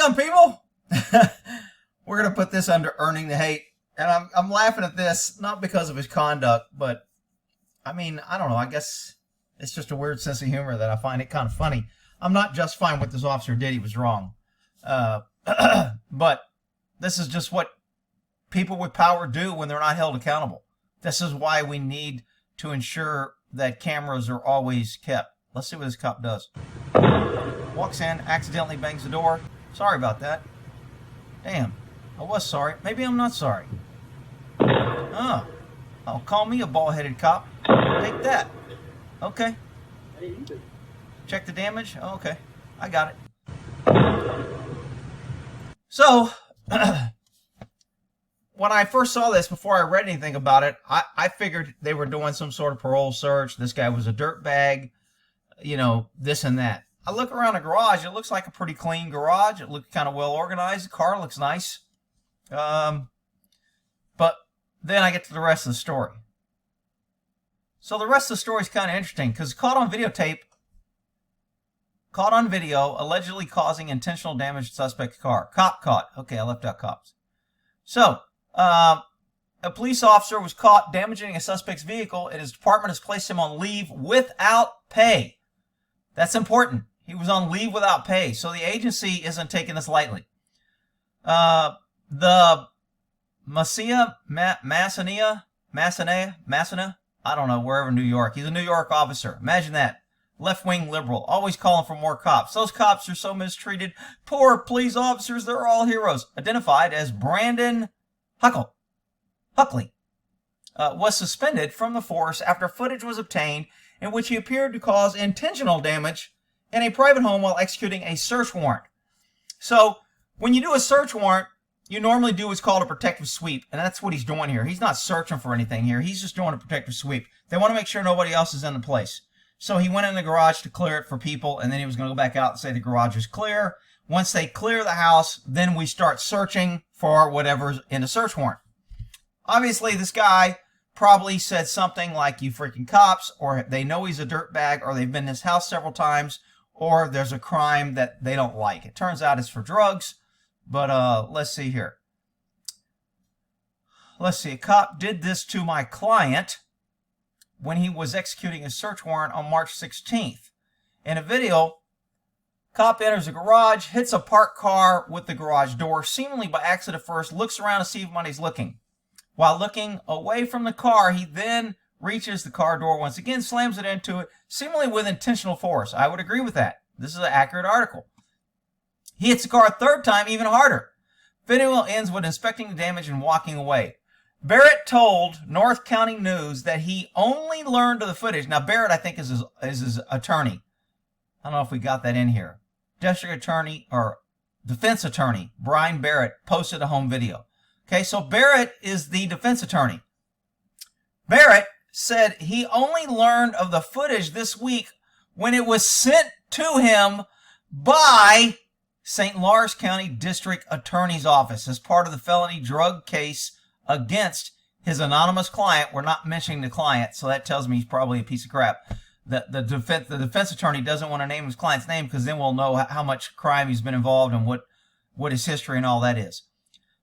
down, people. We're going to put this under earning the hate. And I'm laughing at this, not because of his conduct, but, I mean, I don't know. I guess it's just a weird sense of humor that I find it kind of funny. I'm not justifying what this officer did. He was wrong. But this is just what people with power do when they're not held accountable. This is why we need to ensure that cameras are always kept. Let's see what this cop does. Walks in, accidentally bangs the door. Sorry about that. Damn, I was sorry. Maybe I'm not sorry. Oh, call me a bald-headed cop. Take that. Okay. Check the damage? Oh, okay. I got it. So, when I first saw this, before I read anything about it, I figured they were doing some sort of parole search. This guy was a dirtbag, you know, this and that. I look around the garage. It looks like a pretty clean garage. It looks kind of well organized. The car looks nice. But then I get to the rest of the story. So the rest of the story is kind of interesting because caught on video, allegedly causing intentional damage to suspect's car. Cop caught. Okay, I left out cops. So, a police officer was caught damaging a suspect's vehicle, and his department has placed him on leave without pay. That's important. He was on leave without pay, so the agency isn't taking this lightly. The Massena, I don't know, wherever in New York. He's a New York officer. Imagine that. Left-wing liberal, always calling for more cops. Those cops are so mistreated. Poor police officers, they're all heroes. Identified as Brandon Huckle, was suspended from the force after footage was obtained in which he appeared to cause intentional damage in a private home while executing a search warrant. So, when you do a search warrant, you normally do what's called a protective sweep, and that's what he's doing here. He's not searching for anything here. He's just doing a protective sweep. They want to make sure nobody else is in the place. So he went in the garage to clear it for people, and then he was going to go back out and say the garage is clear. Once they clear the house, then we start searching for whatever's in the search warrant. Obviously, this guy probably said something like, you freaking cops, or they know he's a dirtbag, or they've been in his house several times, or there's a crime that they don't like. It turns out it's for drugs, but let's see here. Let's see, a cop did this to my client when he was executing a search warrant on March 16th. In a video, cop enters a garage, hits a parked car with the garage door, seemingly by accident first, looks around to see if money's looking. While looking away from the car, he then reaches the car door once again, slams it into it, seemingly with intentional force. I would agree with that. This is an accurate article. He hits the car a third time, even harder. Video ends with inspecting the damage and walking away. Barrett told North County News that he only learned of the footage. Now, Barrett, I think, is his attorney. I don't know if we got that in here. District Attorney, or Defense Attorney, Brian Barrett, posted a home video. Okay, so Barrett is the defense attorney. Barrett said he only learned of the footage this week when it was sent to him by St. Lawrence County District Attorney's Office as part of the felony drug case against his anonymous client. We're not mentioning the client, so that tells me he's probably a piece of crap. The defense attorney doesn't want to name his client's name because then we'll know how much crime he's been involved and what his history and all that is.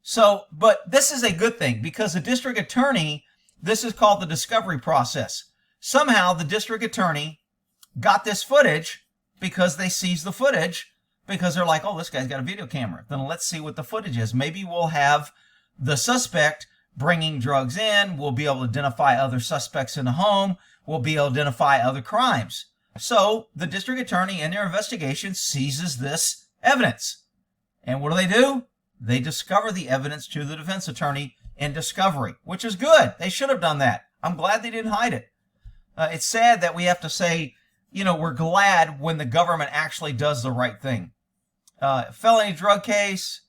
So, but this is a good thing because the district attorney, this is called the discovery process. Somehow the district attorney got this footage because they seized the footage because they're like, oh, this guy's got a video camera. Then let's see what the footage is. Maybe we'll have the suspect bringing drugs in. We'll be able to identify other suspects in the home. We'll be able to identify other crimes. So the district attorney in their investigation seizes this evidence. And what do? They discover the evidence to the defense attorney in discovery, which is good. They should have done that. I'm glad they didn't hide it. It's sad that we have to say, you know, we're glad when the government actually does the right thing. Felony drug case,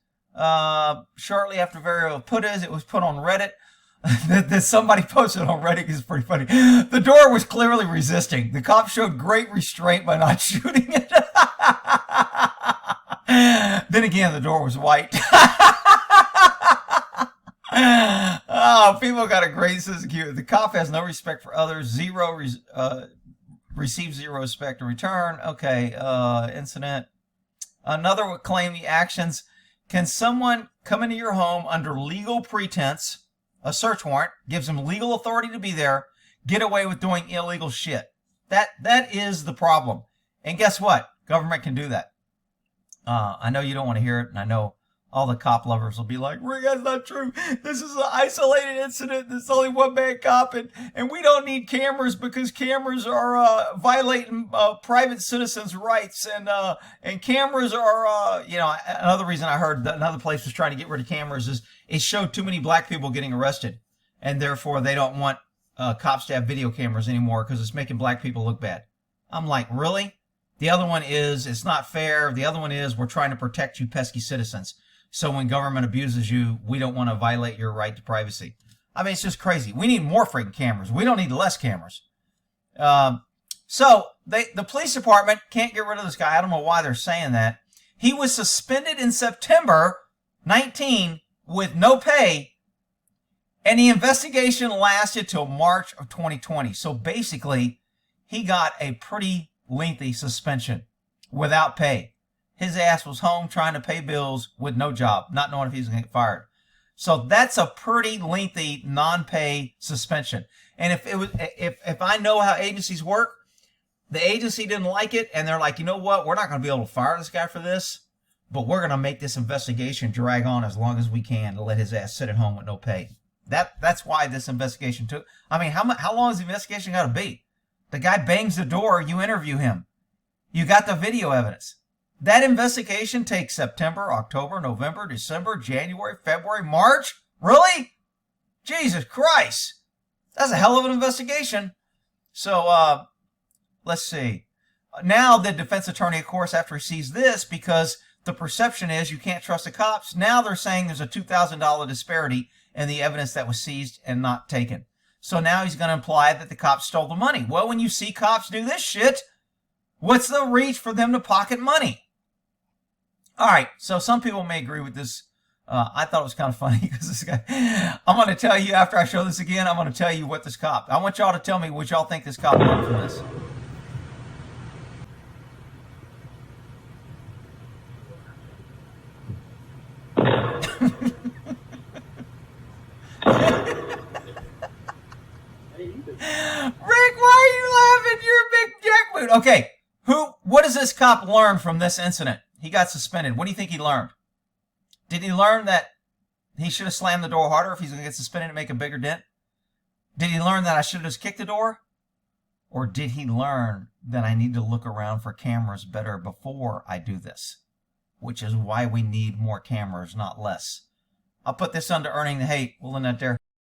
shortly after it was put on Reddit. that somebody posted on Reddit is pretty funny. The door was clearly resisting. The cop showed great restraint by not shooting it. Then again, the door was white. Oh, people got a great sense of humor. The cop has no respect for others. Receives zero respect in return. Okay, incident. Another would claim the actions. Can someone come into your home under legal pretense, a search warrant, gives them legal authority to be there, get away with doing illegal shit? That is the problem. And guess what? Government can do that. I know you don't want to hear it, and I know all the cop lovers will be like, Rick, that's not true. This is an isolated incident. There's only one bad cop, and we don't need cameras because cameras are violating private citizens' rights, and cameras are, another reason I heard that another place was trying to get rid of cameras is it showed too many black people getting arrested, and therefore they don't want cops to have video cameras anymore because it's making black people look bad. I'm like, really? The other one is, it's not fair. The other one is, we're trying to protect you pesky citizens. So when government abuses you, we don't want to violate your right to privacy. I mean, it's just crazy. We need more freaking cameras. We don't need less cameras. So the police department can't get rid of this guy. I don't know why they're saying that. He was suspended in September 19 with no pay, and the investigation lasted till March of 2020. So basically, he got a pretty lengthy suspension without pay. His ass was home trying to pay bills with no job, not knowing if he was going to get fired. So that's a pretty lengthy non-pay suspension. And if I know how agencies work, the agency didn't like it, and they're like, you know what, we're not going to be able to fire this guy for this, but we're going to make this investigation drag on as long as we can to let his ass sit at home with no pay. That's why this investigation took. I mean, how long is the investigation got to be? The guy bangs the door, you interview him. You got the video evidence. That investigation takes September, October, November, December, January, February, March? Really? Jesus Christ. That's a hell of an investigation. So, let's see. Now the defense attorney, of course, after he sees this, because the perception is you can't trust the cops, now they're saying there's a $2,000 disparity in the evidence that was seized and not taken. So now he's going to imply that the cops stole the money. Well, when you see cops do this shit, what's the reach for them to pocket money? All right, so some people may agree with this. I thought it was kind of funny because this guy, I'm going to tell you after I show this again, I'm going to tell you what this cop, I want y'all to tell me what y'all think this cop learned from this. Rick, why are you laughing? You're a big jackboot. Okay, what does this cop learn from this incident? He got suspended. What do you think he learned? Did he learn that he should have slammed the door harder if he's going to get suspended and make a bigger dent? Did he learn that I should have just kicked the door? Or did he learn that I need to look around for cameras better before I do this? Which is why we need more cameras, not less. I'll put this under earning the hate. We'll end that there.